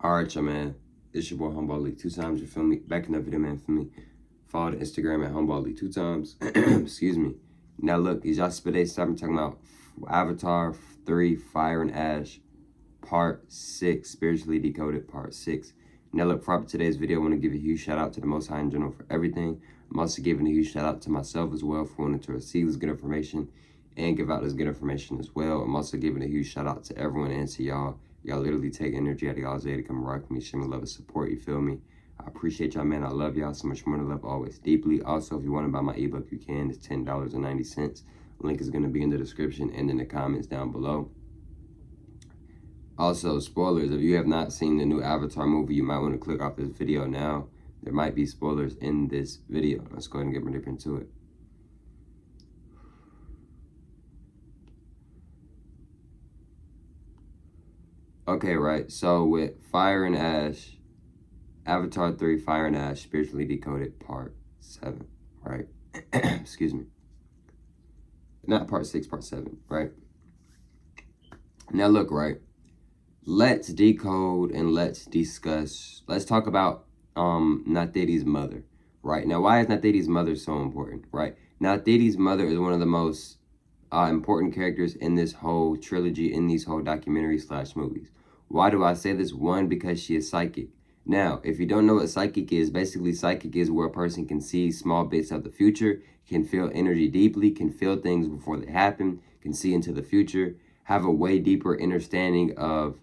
Alright, y'all, man. It's your boy Homeball League 2 times, you feel me? Back in the video, man, for me. Follow the Instagram at Homeball League 2 times. Excuse me. Now, look, is y'all Pt.7 talking about Avatar 3 Fire and Ash, Part 6, Spiritually Decoded, Part 6. Now, look, for today's video, I want to give a huge shout out to the Most High in general for everything. I'm also giving a huge shout out to myself as well for wanting to receive this good information and give out this good information as well. I'm also giving a huge shout out to everyone and to y'all. Y'all literally take energy out of y'all's day to come rock me, show me love and support, you feel me? I appreciate y'all, man. I love y'all so much more than love, always deeply. Also, if you want to buy my ebook, you can. It's $10.90. Link is going to be in the description and in the comments down below. Also, spoilers, if you have not seen the new Avatar movie, you might want to click off this video now. There might be spoilers in this video. Let's go ahead and get right into it. Okay, right, so with Fire and Ash, Avatar 3, Fire and Ash, Spiritually Decoded, Part 7, right? Excuse me. Not Part 6, Part 7, right? Now look, right? Let's decode and let's discuss. Let's talk about Natiri's mother, right? Now, why is Natiri's mother so important, right? Natiri's mother is one of the most important characters in this whole trilogy, in these whole documentaries / movies. Why do I say this? One, because she is psychic. Now, if you don't know what psychic is, basically psychic is where a person can see small bits of the future, can feel energy deeply, can feel things before they happen, can see into the future, have a way deeper understanding of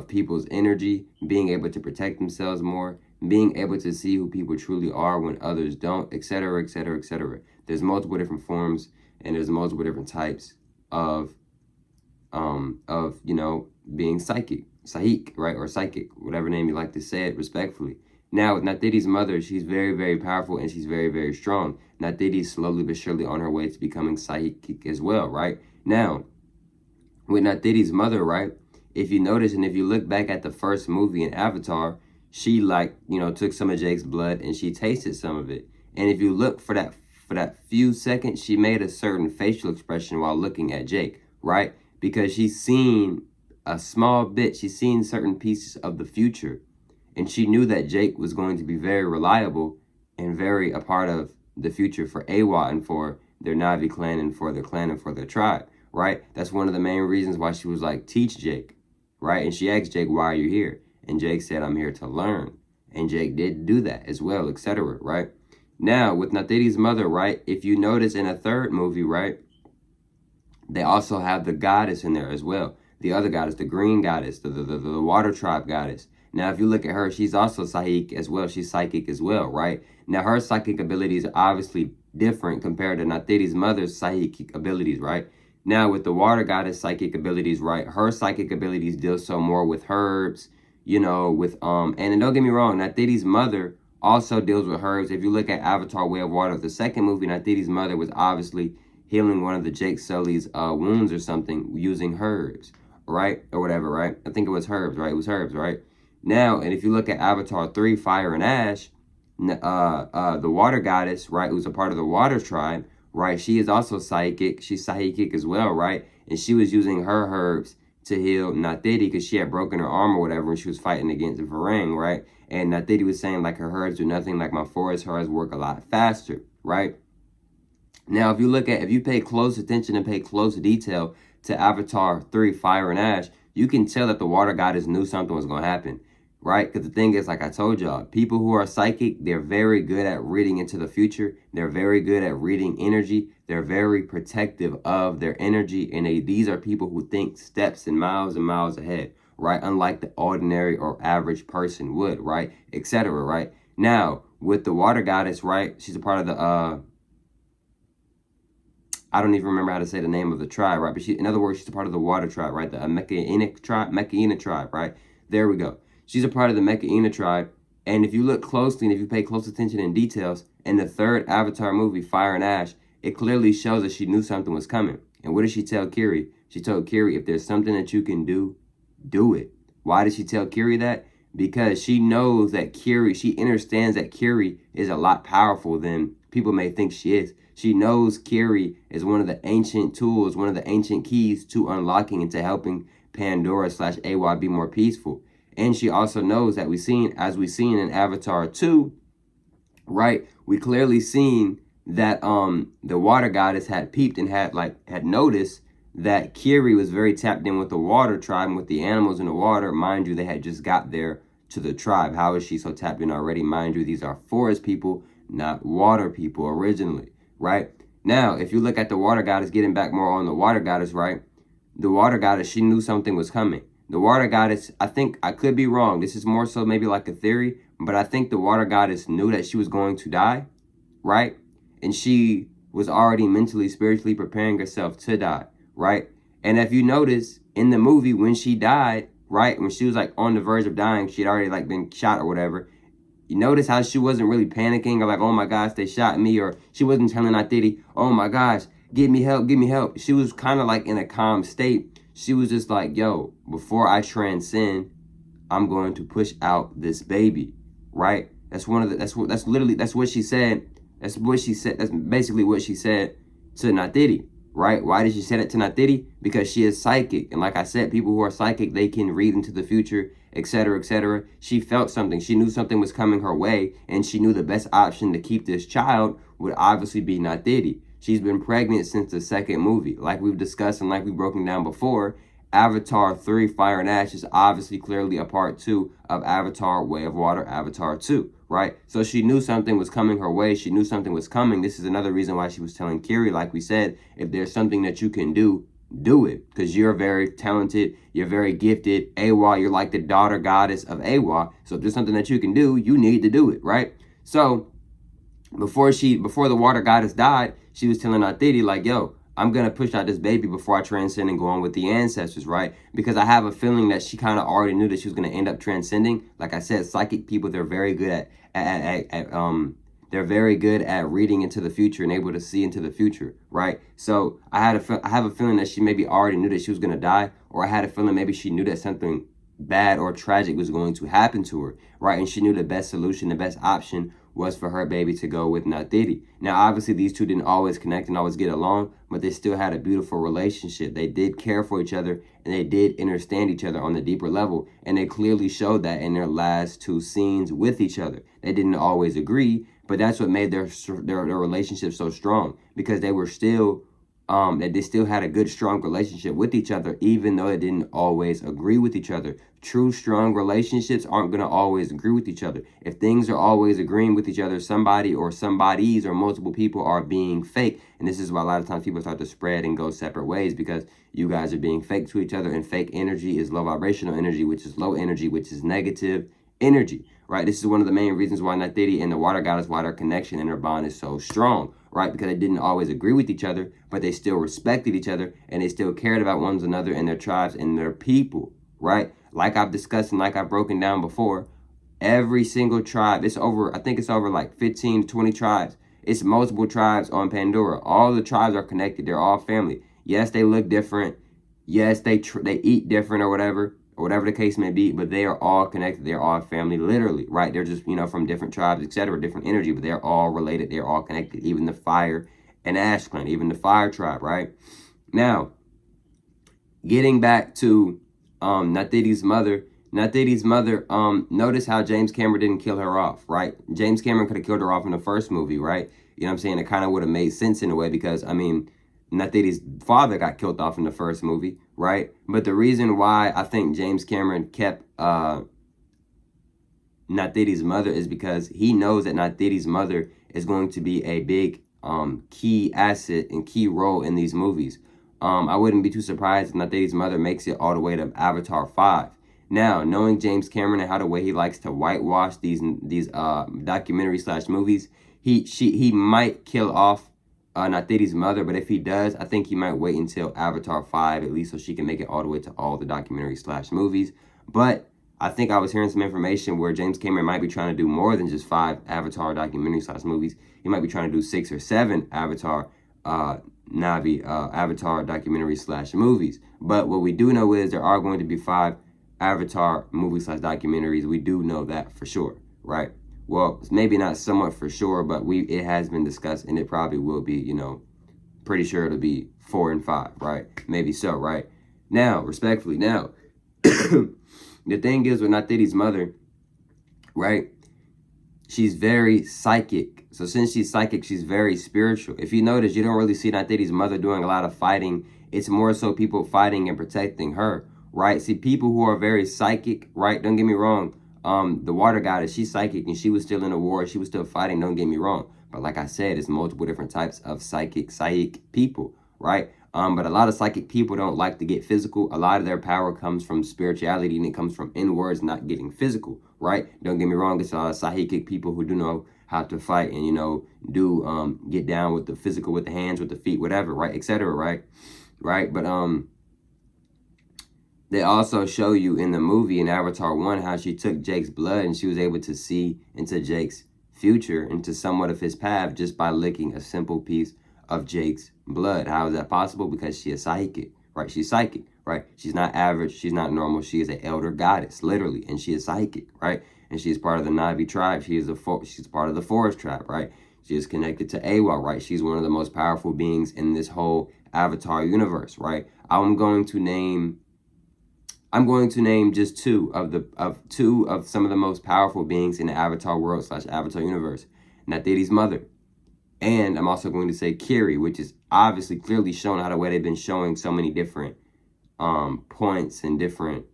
people's energy, being able to protect themselves more, being able to see who people truly are when others don't, etc., etc., etc. There's multiple different forms and there's multiple different types of you know, being psychic, right, or psychic, whatever name you like to say it respectfully. Now, with Natiri's mother, she's very, very powerful and she's very, very strong. Natiri's slowly but surely on her way to becoming psychic as well, right? Now, with Natiri's mother, right, if you notice and if you look back at the first movie in Avatar, she, like, you know, took some of Jake's blood and she tasted some of it. And if you look for that few seconds, she made a certain facial expression while looking at Jake, right? Because she's seen a small bit, she's seen certain pieces of the future. And she knew that Jake was going to be very reliable and very a part of the future for Awa and for their Na'vi clan and for their clan and for their tribe, right? That's one of the main reasons why she was like, teach Jake, right? And she asked Jake, why are you here? And Jake said, I'm here to learn. And Jake did do that as well, etc., right? Now, with Natiri's mother, right, if you notice in a third movie, right, they also have the goddess in there as well. The other goddess, the green goddess, the water tribe goddess. Now, if you look at her, she's also psychic as well. She's psychic as well, right? Now, her psychic abilities are obviously different compared to Natiri's mother's psychic abilities, right? Now, with the water goddess psychic abilities, right, her psychic abilities deal so more with herbs, you know, with, and don't get me wrong, Natiri's mother also deals with herbs. If you look at Avatar Way of Water, the second movie, Natiri's mother was obviously healing one of the Jake Sully's wounds or something using herbs, right? Or whatever, right? I think it was herbs, right? It was herbs, right? Now, and if you look at Avatar 3, Fire and Ash, the water goddess, right, who's a part of the water tribe, right, she is also psychic. She's psychic as well, right? And she was using her herbs to heal Natiri because she had broken her arm or whatever and she was fighting against Varang, right? And Natiri was saying, like, her herbs do nothing like my forest herbs work a lot faster, right? Now, if you pay close attention and pay close detail to Avatar 3, Fire and Ash, you can tell that the water goddess knew something was going to happen, right? Because the thing is, like I told y'all, people who are psychic, they're very good at reading into the future. They're very good at reading energy. They're very protective of their energy. And these are people who think steps and miles ahead, right? Unlike the ordinary or average person would, right? Etc., right? Now, with the water goddess, right? She's a part of the, I don't even remember how to say the name of the tribe, right? But in other words, she's a part of the water tribe, right? The Mekaina tribe, right? There we go. She's a part of the Mekaina tribe. And if you look closely and if you pay close attention in details, in the third Avatar movie, Fire and Ash, it clearly shows that she knew something was coming. And what did she tell Kiri? She told Kiri, if there's something that you can do, do it. Why did she tell Kiri that? Because she knows that she understands that Kiri is a lot powerful than people may think she is. She knows Kiri is one of the ancient tools, one of the ancient keys to unlocking and to helping Pandora / AY be more peaceful. And she also knows that as we seen in Avatar 2, right? We clearly seen that the water goddess had peeped and had noticed that Kiri was very tapped in with the water tribe and with the animals in the water. Mind you, they had just got there to the tribe. How is she so tapped in already? Mind you, these are forest people, not water people originally, right? Now, if you look at the water goddess, getting back more on the water goddess, right? The water goddess, she knew something was coming. The water goddess, I think, I could be wrong. This is more so maybe like a theory, but I think the water goddess knew that she was going to die, right? And she was already mentally, spiritually preparing herself to die, right? And if you notice in the movie, when she died, right, when she was like on the verge of dying, she had already like been shot or whatever. You notice how she wasn't really panicking or like, oh my gosh, they shot me, or she wasn't telling Natiri, oh my gosh, give me help, give me help. She was kind of like in a calm state. She was just like, yo, before I transcend, I'm going to push out this baby, right? That's what she said. That's what she said. That's basically what she said to Natiri, right? Why did she say that to Natiri? Because she is psychic. And like I said, people who are psychic, they can read into the future, etc., etc. She felt something. She knew something was coming her way, and she knew the best option to keep this child would obviously be Natiri. She's been pregnant since the second movie. Like we've discussed and like we've broken down before, Avatar 3 Fire and Ash is obviously clearly a part 2 of Avatar Way of Water, Avatar 2, right? So she knew something was coming her way. She knew something was coming. This is another reason why she was telling Kiri, like we said, if there's something that you can do, do it. Because you're very talented. You're very gifted. Awa, you're like the daughter goddess of Awa. So if there's something that you can do, you need to do it, right? So before the water goddess died, she was telling Natiri, like, yo, I'm going to push out this baby before I transcend and go on with the ancestors, right? Because I have a feeling that she kind of already knew that she was going to end up transcending. Like I said, psychic people, they're very good they're very good at reading into the future and able to see into the future, right? So I have a feeling that she maybe already knew that she was going to die, or I had a feeling maybe she knew that something bad or tragic was going to happen to her, right? And she knew the best solution, the best option was for her baby to go with Natiri. Now, obviously, these two didn't always connect and always get along, but they still had a beautiful relationship. They did care for each other, and they did understand each other on the deeper level, and they clearly showed that in their last 2 scenes with each other. They didn't always agree, but that's what made their relationship so strong, because they were still that they still had a good, strong relationship with each other, even though they didn't always agree with each other. True, strong relationships aren't going to always agree with each other. If things are always agreeing with each other, somebody or somebodies or multiple people are being fake. And this is why a lot of times people start to spread and go separate ways, because you guys are being fake to each other, and fake energy is low vibrational energy, which is low energy, which is negative energy, right? This is one of the main reasons why Natiri and the water goddess, why their connection and their bond is so strong, right? Because they didn't always agree with each other, but they still respected each other, and they still cared about one another and their tribes and their people, right? Like I've discussed and like I've broken down before, every single tribe, I think it's over like 15 to 20 tribes. It's multiple tribes on Pandora. All the tribes are connected. They're all family. Yes, they look different. Yes, they eat different or whatever the case may be, but they are all connected. They're all family, literally, right? They're just, from different tribes, etc., different energy, but they're all related. They're all connected. Even the fire and ash clan, even the fire tribe, right? Now, getting back to Natiri's mother, notice how James Cameron didn't kill her off, right? James Cameron could have killed her off in the first movie, right? You know what I'm saying? It kind of would have made sense in a way, because, Natiri's father got killed off in the first movie, right? But the reason why I think James Cameron kept Natiri's mother is because he knows that Natiri's mother is going to be a big key asset and key role in these movies. I wouldn't be too surprised if Natiri's mother makes it all the way to Avatar 5. Now, knowing James Cameron and how the way he likes to whitewash these documentary / movies, he might kill off Natiri's mother, but if he does, I think he might wait until Avatar 5 at least, so she can make it all the way to all the documentary / movies. But I think I was hearing some information where James Cameron might be trying to do more than just 5 Avatar documentary / movies. He might be trying to do 6 or 7 Avatar Avatar documentary / movies. But what we do know is there are going to be 5 Avatar movies / documentaries. We do know that for sure, right? Well, maybe not somewhat for sure, but it has been discussed, and it probably will be, pretty sure it'll be 4 and 5, right? Maybe so, right? Now, respectfully, The thing is with Natiti's mother, right? She's very psychic. So since she's psychic, she's very spiritual. If you notice, you don't really see Natiti's mother doing a lot of fighting. It's more so people fighting and protecting her, right? See, people who are very psychic, right? Don't get me wrong. The water goddess, she's psychic and she was still in a war. She was still fighting, don't get me wrong. But like I said, it's multiple different types of psychic people, right? But a lot of psychic people don't like to get physical. A lot of their power comes from spirituality and it comes from inwards, not getting physical, right? Don't get me wrong. It's a lot of psychic people who do know how to fight and, you know, do get down with the physical, with the hands, with the feet, whatever, right, etc., right? But they also show you in the movie in Avatar 1 how she took Jake's blood and she was able to see into Jake's future, into somewhat of his path, just by licking a simple piece of Jake's blood. How is that possible? Because she is psychic, right? She's psychic, right? She's not average. She's not normal. She is an elder goddess, literally, and she is psychic, right? And she is part of the Na'vi tribe. She's part of the forest tribe, right? She is connected to Awa, right? She's one of the most powerful beings in this whole Avatar universe, right? I'm going to name just two of some of the most powerful beings in the Avatar world / Avatar universe. Natiti's mother. And I'm also going to say Kiri, which is obviously clearly shown how the way they've been showing so many different points and different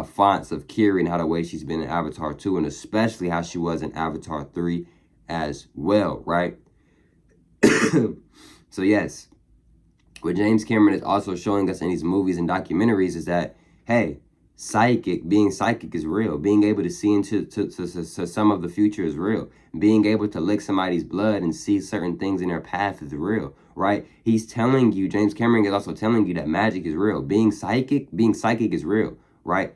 fonts of Kiri and how the way she's been in Avatar 2 and especially how she was in Avatar 3 as well, right? So yes, what James Cameron is also showing us in these movies and documentaries is that, hey, being psychic is real. Being able to see into some of the future is real. Being able to lick somebody's blood and see certain things in their path is real, right? He's telling you, James Cameron is also telling you that magic is real. Being psychic is real, right?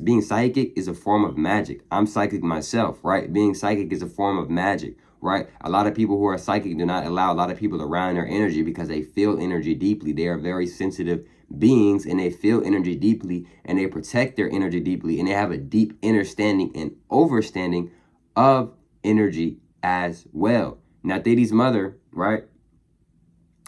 Being psychic is a form of magic. I'm psychic myself, right? Being psychic is a form of magic, right? A lot of people who are psychic do not allow a lot of people around their energy because they feel energy deeply. They are very sensitive beings and they feel energy deeply and they protect their energy deeply and they have a deep understanding and overstanding of energy as well. Natiti's mother, right?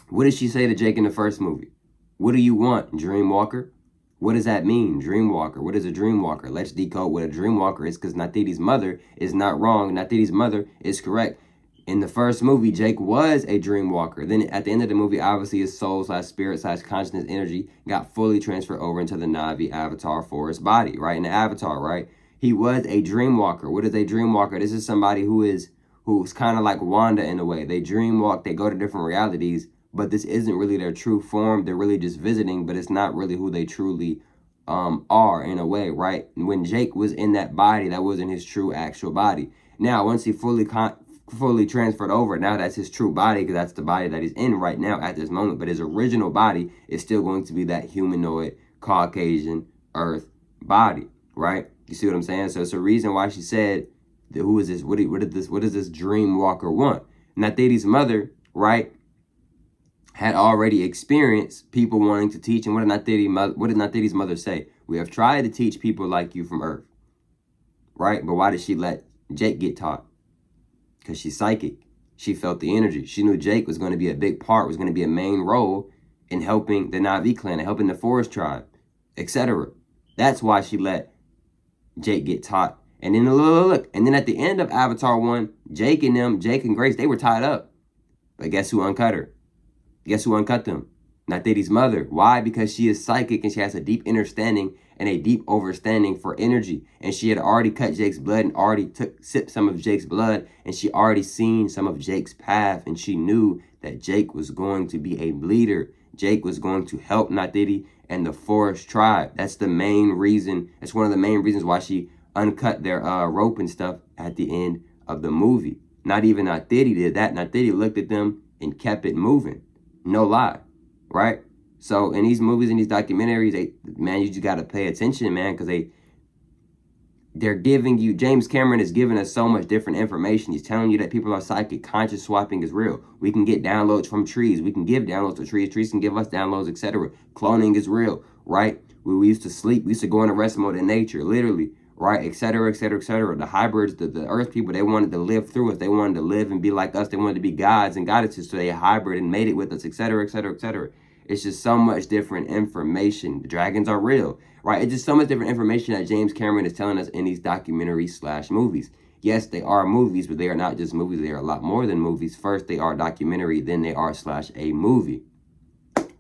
What did she say to Jake in the first movie? What do you want, Dreamwalker? What does that mean, Dreamwalker? What is a Dreamwalker? Let's decode what a Dreamwalker is because Natiti's mother is not wrong. Natiti's mother is correct. In the first movie, Jake was a dreamwalker. Then at the end of the movie, obviously his soul / spirit / consciousness energy got fully transferred over into the Na'vi Avatar forest body, right? In the Avatar, right? He was a dreamwalker. What is a dreamwalker? This is somebody who's kind of like Wanda in a way. They dreamwalk, they go to different realities, but this isn't really their true form. They're really just visiting, but it's not really who they truly are in a way, right? When Jake was in that body, that wasn't his true actual body. Now, once he fully transferred over, now that's his true body because that's the body that he's in right now at this moment. But his original body is still going to be that humanoid, Caucasian, Earth body, right? You see what I'm saying? So it's a reason why she said, who is this? What does this dream walker want? Natiti's mother, right, had already experienced people wanting to teach. And what did Natiti's mother say? We have tried to teach people like you from Earth, right? But why did she let Jake get taught? Because she's psychic. She felt the energy. She knew Jake was going to be a big part, was going to be a main role in helping the Na'vi clan, and helping the forest tribe, etc. That's why she let Jake get taught. And then look. And then at the end of Avatar 1, Jake and Grace, they were tied up. But guess who uncut her? Guess who uncut them? Natiti's mother. Why? Because she is psychic and she has a deep understanding and a deep overstanding for energy. And she had already cut Jake's blood and already sipped some of Jake's blood. And she already seen some of Jake's path. And she knew that Jake was going to be a leader. Jake was going to help Natiti and the forest tribe. That's the main reason. That's one of the main reasons why she uncut their rope and stuff at the end of the movie. Not even Natiti did that. Natiti looked at them and kept it moving. No lie. Right? So in these movies and these documentaries, you just got to pay attention, man, because they're giving you, James Cameron is giving us so much different information. He's telling you that people are psychic. Conscious swapping is real. We can get downloads from trees. We can give downloads to trees. Trees can give us downloads, etc. Cloning is real, right? We used to sleep. We used to go into rest mode in nature, literally, right? Etc., etc., etc. The hybrids, the earth people, they wanted to live through us. They wanted to live and be like us. They wanted to be gods and goddesses, so they hybrid and made it with us, etc., etc., etc. It's just so much different information. The dragons are real, right? It's just so much different information that James Cameron is telling us in these documentaries / movies. Yes, they are movies, but they are not just movies. They are a lot more than movies. First, they are documentary, then they are / a movie,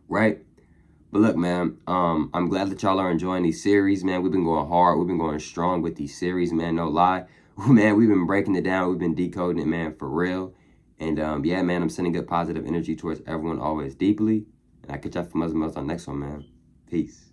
right? But look, man, I'm glad that y'all are enjoying these series, man. We've been going hard. We've been going strong with these series, man. No lie. Man, we've been breaking it down. We've been decoding it, man, for real. And yeah, man, I'm sending good positive energy towards everyone always deeply. And I catch y'all from us on the next one, man. Peace.